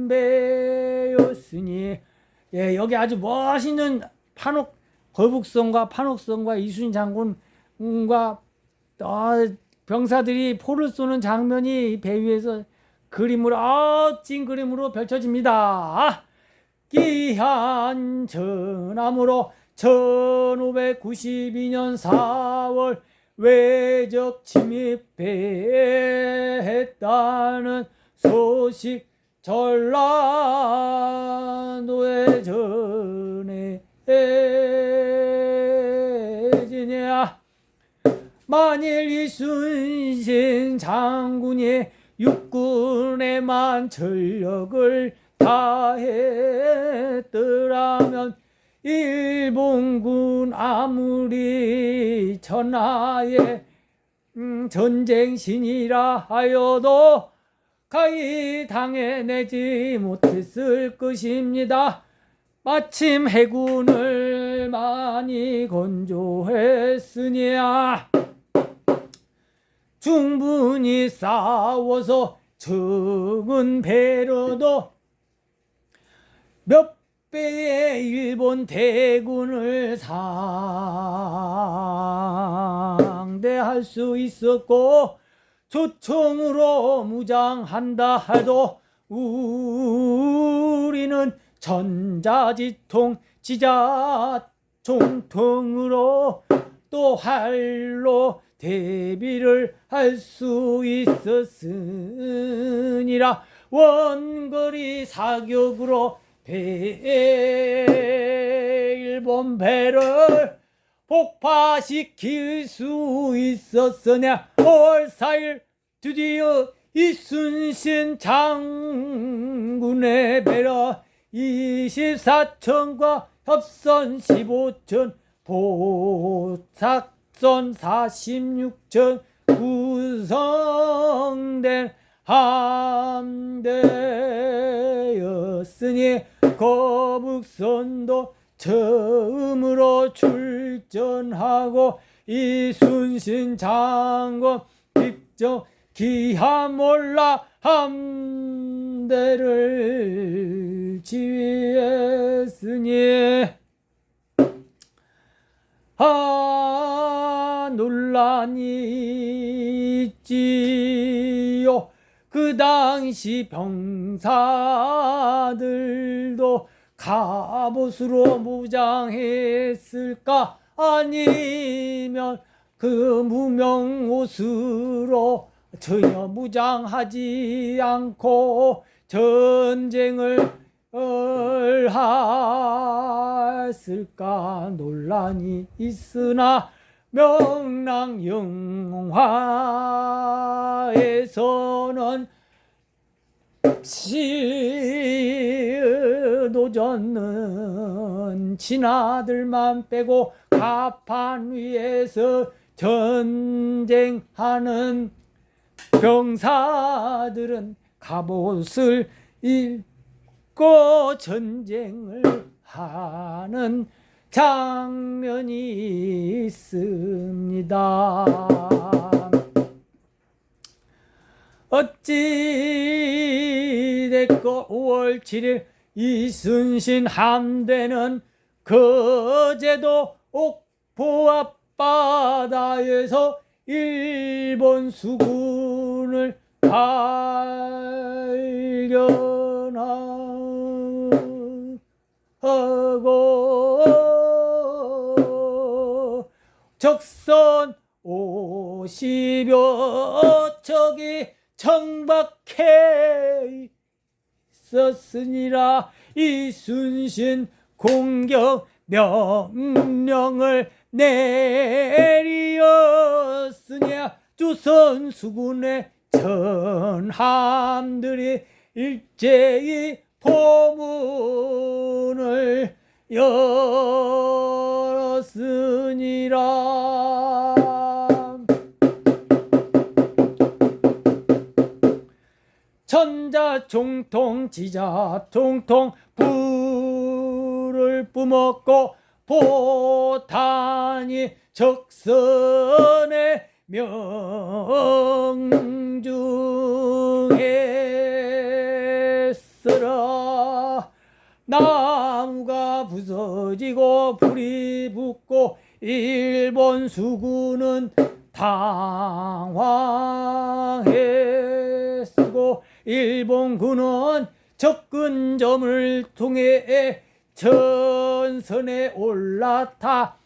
S1: 배였으니 예, 여기 아주 멋있는 거북선과 판옥선과 이순신 장군과 병사들이 포를 쏘는 장면이 배 위에서 찐 그림으로 펼쳐집니다. 기한 전함으로 1592년 4월 외적 침입했다는 소식 전라도에 전해지냐. 만일 이순신 장군이 육군에만 전력을 다했더라면 일본군 아무리 천하의 전쟁신이라 하여도 가히 당해내지 못했을 것입니다. 마침 해군을 많이 건조했으니야 충분히 싸워서 적은 배로도 몇 배의 일본 대군을 상대할 수 있었고, 조총으로 무장한다 해도 우리는 전자지통 지자총통으로 또 활로 대비를 할 수 있었으니라. 원거리 사격으로 일본 배를 폭파시킬 수 있었으냐. 5월 4일 드디어 이순신 장군의 배라 24척과 협선 15척 보삭선 46척 구성된 함대였으니 거북선도 처음으로 출전하고 이순신 장군 직접 기하몰라 함대를 지휘했으니 논란이 있지요. 그 당시 병사들도 갑옷으로 무장했을까, 아니면 그 무명옷으로 전혀 무장하지 않고 전쟁을 했을까 논란이 있으나, 명랑영화에서는 노전은 신하들만 빼고 갑판 위에서 전쟁하는 병사들은 갑옷을 입고 전쟁을 하는 장면이 있습니다. 어찌됐건 5월 7일 이순신 함대는 거제도 옥포 앞바다에서 일본 수군을 발견하고 적선 50여 척이 청박해 있었으니라. 이순신 공격 명령을 내리었으냐. 조선 수군의 전함들이 일제히 포문을 열었으니라. 천자총통 지자총통 불을 뿜었고, 포탄이 적선에 명중했으라. 나무가 부서지고 불이 붙고 일본 수군은 당황했고, 일본군은 접근점을 통해 전선에 올라타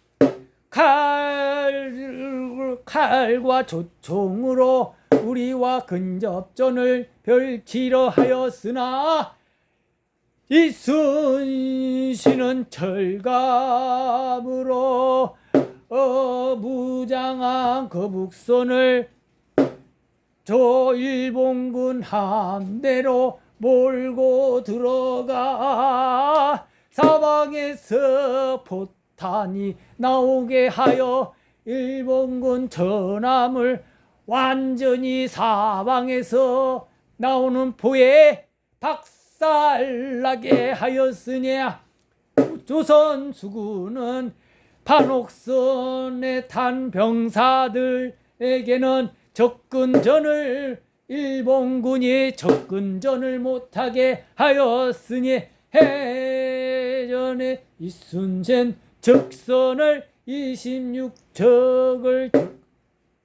S1: 칼과 조총으로 우리와 근접전을 펼치려 하였으나, 이순신은 철갑으로 무장한 거북선을 저 일본군 함대로 몰고 들어가 사방에서 포탄이 나오게 하여 일본군 전함을 완전히 사방에서 나오는 포에 박살나게 하였으니 조선 수군은 판옥선에 탄 병사들에게는 일본군이 접근전을 못하게 하였으니 해전에 이순신 적선을 26척을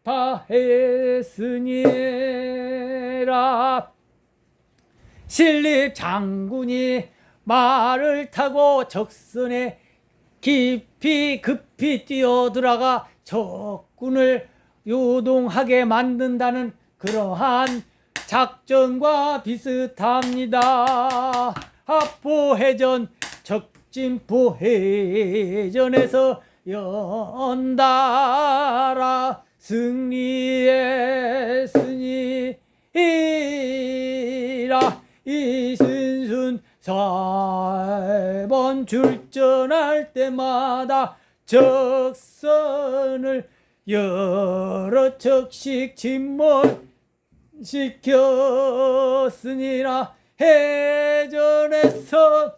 S1: 파했으니라. 신립 장군이 말을 타고 적선에 급히 뛰어들어가 적군을 요동하게 만든다는 그러한 작전과 비슷합니다. 합포해전, 적진포해전에서 연달아 승리했으니라. 이순신 4번 출전할 때마다 적선을 여러 척씩 침몰시켰으니라. 해전에서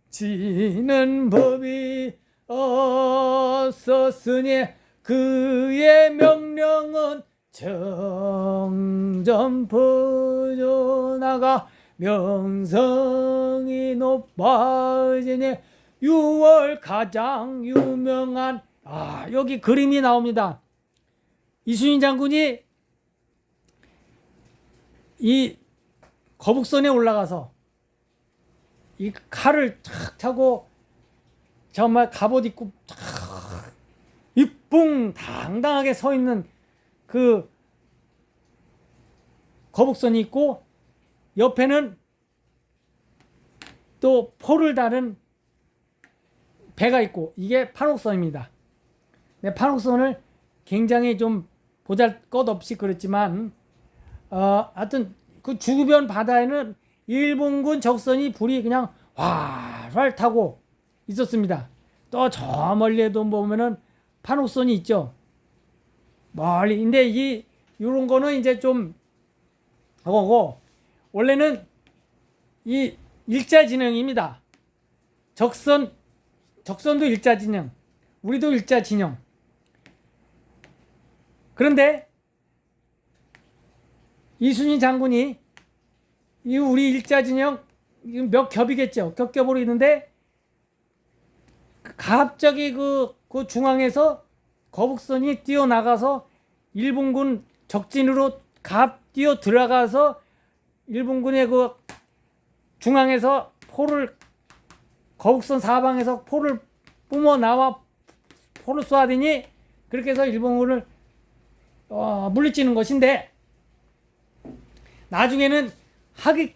S1: 지는 법이 없었으니 그의 명령은 점점 퍼져나가 명성이 높아지니 6월 가장 유명한 여기 그림이 나옵니다. 이순신 장군이 이 거북선에 올라가서 이 칼을 탁 차고 정말 갑옷 입고 이뿡 당당하게 서 있는 그 거북선이 있고 옆에는 또 포를 다른 배가 있고 이게 판옥선입니다. 네, 판옥선을 굉장히 좀 보잘것없이 그랬지만 하여튼 그 주변 바다에는 일본군 적선이 불이 그냥 활활 타고 있었습니다. 또 저 멀리에도 보면은 판옥선이 있죠. 멀리. 근데 이런 거는 이제 좀 하고 원래는 이 일자 진영입니다. 적선도 일자 진영, 우리도 일자 진영. 그런데 이순신 장군이 이 우리 일자 진영 몇 겹이겠죠. 겹겹으로 있는데 갑자기 그 중앙에서 거북선이 뛰어나가서 일본군 적진으로 뛰어 들어가서 일본군의 그 중앙에서 거북선 사방에서 포를 뿜어 나와 포를 쏘아대니 그렇게 해서 일본군을 물리치는 것인데, 나중에는 학이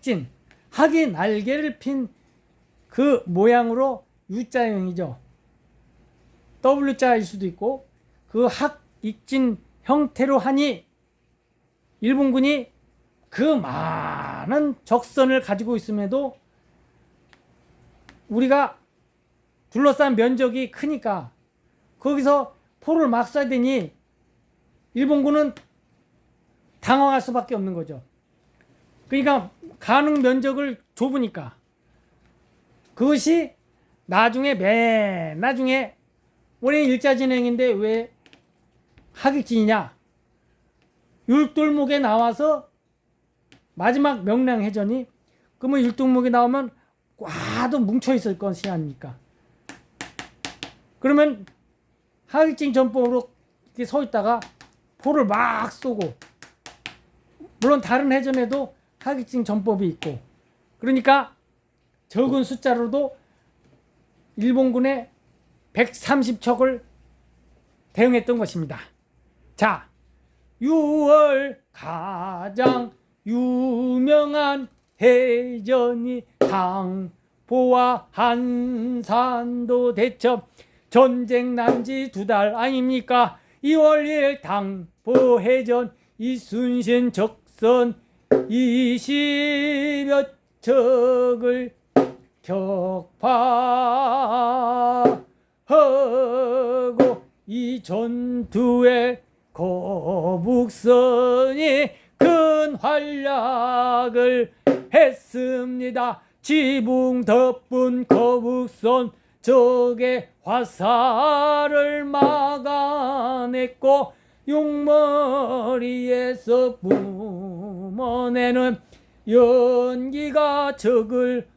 S1: 날개를 핀 그 모양으로 U자형이죠. W자일 수도 있고 그 학익진 형태로 하니 일본군이 그 많은 적선을 가지고 있음에도 우리가 둘러싼 면적이 크니까 거기서 포를 막 쏴야 되니 일본군은 당황할 수밖에 없는 거죠. 그러니까 가능 면적을 좁으니까. 그것이 맨 나중에 원래 일자진행인데 왜 학익진이냐? 율돌목에 나와서 마지막 명량해전이 그러면 율돌목에 나오면 꽉도 뭉쳐있을 것이 아닙니까? 그러면 학익진 전법으로 이렇게 서 있다가 포를 막 쏘고, 물론 다른 해전에도 학익진 전법이 있고, 그러니까 적은 숫자로도 일본군의 130척을 대응했던 것입니다. 자, 6월 가장 유명한 해전이 당포와 한산도 대첩, 전쟁 난 지 2달 아닙니까? 2월 1일 당포 해전, 이순신 적선 20여 척을 격파하고 이 전투에 거북선이 큰 활약을 했습니다. 지붕 덮은 거북선 적의 화살을 막아냈고 용머리에서 뿜어내는 연기가 적을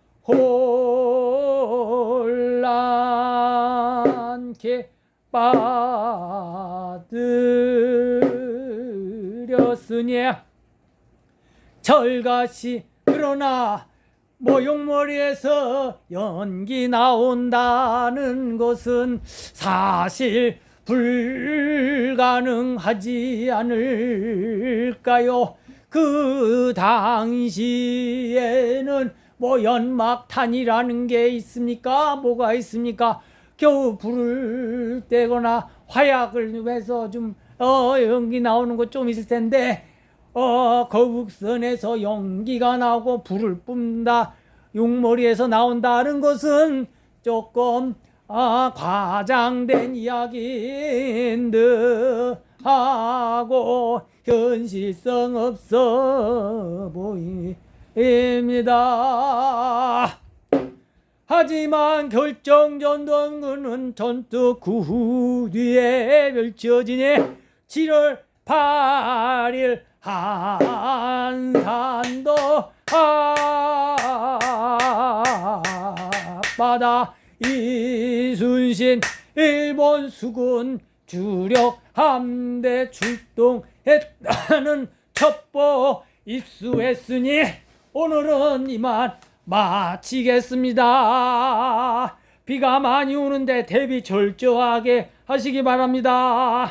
S1: 혼란케 빠뜨렸으니 절같이 그러나 용머리에서 연기 나온다는 것은 사실 불가능하지 않을까요? 그 당시에는 연막탄이라는 게 있습니까? 뭐가 있습니까? 겨우 불을 떼거나 화약을 해서 좀 연기 나오는 거 좀 있을 텐데 거북선에서 연기가 나오고 불을 뿜다 용머리에서 나온다는 것은 조금 과장된 이야기인 듯 하고 현실성 없어 보입니다. 하지만 결정전동은 전투 그 뒤에 펼쳐지니 7월 8일 한산도 앞바다 이순신 일본 수군 주력 함대 출동했다는 첩보 입수했으니 오늘은 이만 마치겠습니다. 비가 많이 오는데 대비 철저하게 하시기 바랍니다.